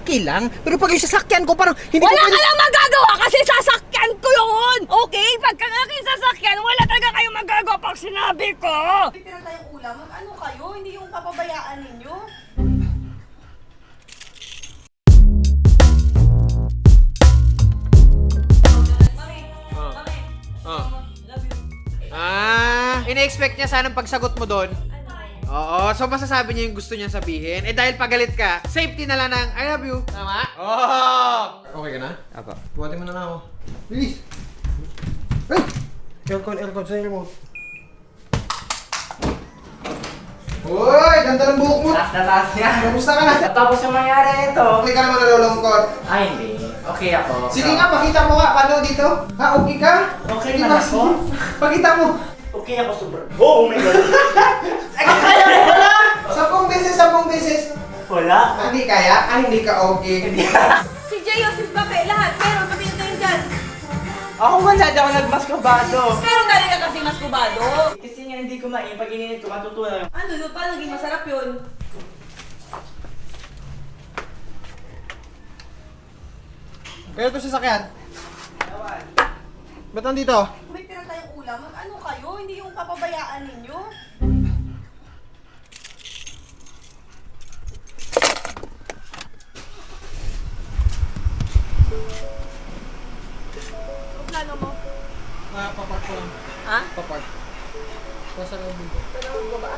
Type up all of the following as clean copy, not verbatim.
okay lang. Pero pag yung sasakyan ko, parang hindi Wala ko ka lang magagawa kasi sasakyan ko yun! Okay? Pagka aking sasakyan, wala talaga kayong magagawa pag sinabi ko! Tira tayong ulam, ano kayo? Hindi yung papabayaan ninyo? Ina-expect niya sanang pagsagot mo doon. Oo, so masasabi niya yung gusto niyang sabihin. Eh dahil pagalit ka, safety na lang ng I love you. Tama? Oo! Okay ka na? Ako. Buhatin mo na ako. Bilis! Ay! Aircon, sa remote. Uy! Ganda ng buhok mo! Taas na taas yan. Kamusta ka na? Tapos yung mangyari ito. Okay ka naman nalulungkot. Ay, hindi. Okay ako. Sige nga, pakita mo nga. Paano dito? Ha, okay ka? Okay Sige naman ba? ako. Pakita mo. Okay ako super. Oh my God. Sampung beses. Wala. Hindi kaya? Hindi ka okay. Si Jay o si Babe, lahat. Pero pati tayo dyan. Ako wala. Di ako nagmaskabado. Pero galing ka kasi mas kubado. Kasi nga hindi kumain. Pag ininit ko, matutunan. Ano yun? Paano naging masarap yun? Kaya ito sasakyan. Ba't nandito? May tira tayong ulam, ano kayo? Hindi yung papabayaan ninyo? Ano plano mo? Papark ko lang. Ha? Papark. Nasa loob dito. Pero baba?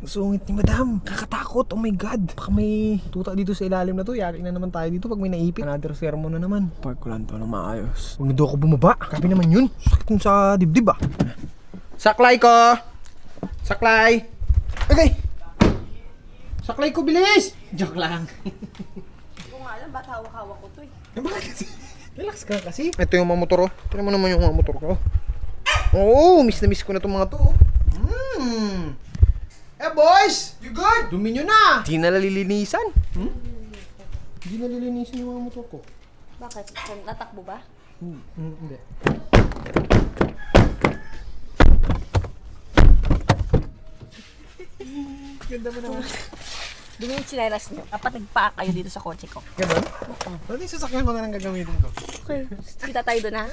Sungit ni madam. Kakatakot. Oh my God. Baka may tuta dito sa ilalim na to. Yari na naman tayo dito pag may naipit. Another sermon na naman. Park ko lang to ng maayos. Huwag na daw ako bumaba. Grabe naman yun. Sakit yun sa dibdib ah. Saklay ko! Saklay! Okay! Saklay ko, bilis! Joke lang. Hindi ko nga alam, ba't hawak-hawak ko to eh. Bakit kasi? Relax ka kasi. Ito yung mga motor oh. Tignan mo naman yung mga motor ko. Oh, miss na miss ko na itong mga to oh. Eh boys! You good? Dumi nyo na! Di na nalilinisan. Di na nalilinisan yung mga motor ko. Bakit? Natakbo ba? Hindi. Ganda mo naman. Dumi yung chinelas niyo. Dapat nagpa kayo dito sa kotse ko. Ganon? Ano yung sasakyan ko na lang gagamitin ko? Okay. Kita tayo doon ha?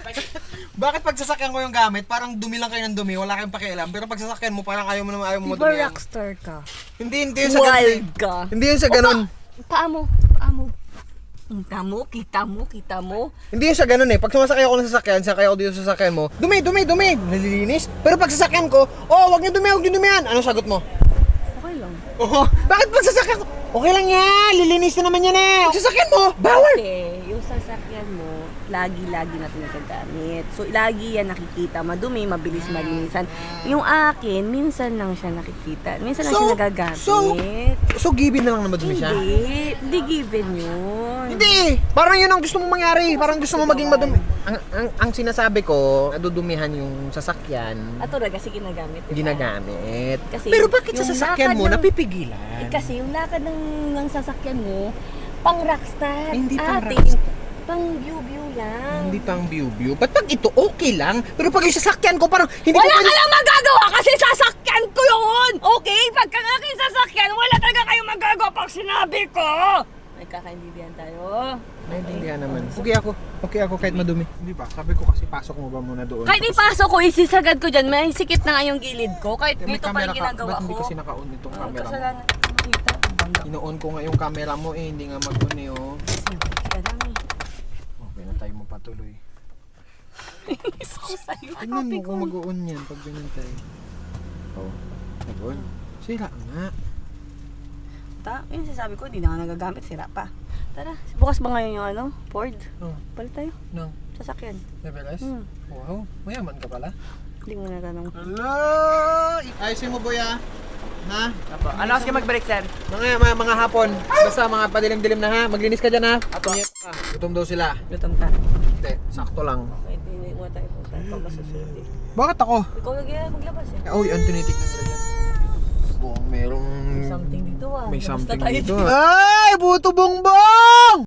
Bakit pag sasakyan ko yung gamit, parang dumi lang kayo ng dumi, wala kayong pakialam. Pero pag sasakyan mo, parang ayaw mo naman, ayaw mo Diba madumi. rockstar ka? Hindi yun sa ganun. Wild ka. Hindi yun sa ganun. Paa mo. Kita mo. Hindi yun sa ganun eh. Pag sumasakay ako ng sasakyan, sakay ako dito sa sasakyan mo, dumi. Nalilinis. Pero pag sasakyan ko, wag niyo dumihan. Ano sagot mo? Okay lang. Oh, bakit pag sasakyan ko? Okay lang yan, lilinis na naman yan eh. Pag sasakyan mo, bawal. Kasi yung sasakyan mo, lagi-lagi na nagagamit. So, lagi yan nakikita. Madumi, mabilis malinisan. Yung akin, minsan lang siya nakikita. Minsan lang siya nagagamit. So given na lang na madumi siya? Hindi given yun. Hindi! Parang yun ang gusto mong mangyari. Parang gusto mo maging madumi. Ang sinasabi ko, nadudumihan yung sasakyan. At talaga, kasi ginagamit. Diba? Ginagamit. Kasi Pero bakit sa yung sasakyan lakad mo ng- napipigilan? Kasi yung lakad ng sasakyan mo, pang rockstar. Hindi pang Ate, rockstar. Pang view lang. Hindi pang view. Ba't pag ito okay lang? Pero pag yung sasakyan ko parang hindi Wala ko ka lang magagawa kasi sasakyan ko yun! Okay? Pagka aking sasakyan, wala talaga kayong magagawa pag sinabi ko! May kakaintindihan tayo. Naintindihan naman. Okay ako kahit madumi. Hindi ba? Sabi ko kasi pasok mo ba muna doon? Kahit ipasok ko, isisagad ko dyan, may sikip na nga yung gilid ko. Kahit May dito pa camera rin ka. ginagawa Ba't ko. hindi kasi naka-on itong camera mo? Kasalanan ko makita. Ino-on ko nga yung camera mo eh. Hindi nga mag-on eh oh. Kaya lang eh. Okay na tayo mapatuloy. Inis ko sa'yo. Tingnan mo kung mag-on yan pag ganyan tayo. Oh, mag-on. Sira nga. Yung sasabi ko, hindi na nga nagagamit, sira pa. Tara, bukas ba ngayon yung ano? Ford? Oh, Palit tayo. nang. Sasakyan. Nevertheless? Hmm. Wow, mayaman ka pala. Hindi mo na tanong. Hello! Ayusin mo boya. Ha? Ano kasi mag-break, sir? Mga hapon. Basta mga padilim-dilim na ha. Maglinis ka dyan ha. Ato. Gutom daw sila. Gutom ka. Hindi, sakto lang. Pwede hindi mo tayo punta. Ikaw masusunod eh. Bakit ako? Ikaw maglabas eh. Uy, ang tinitignan nila dyan. Buong merong... May something dito ah. May Labas na something tayo dito. Ay! Buto bongbong!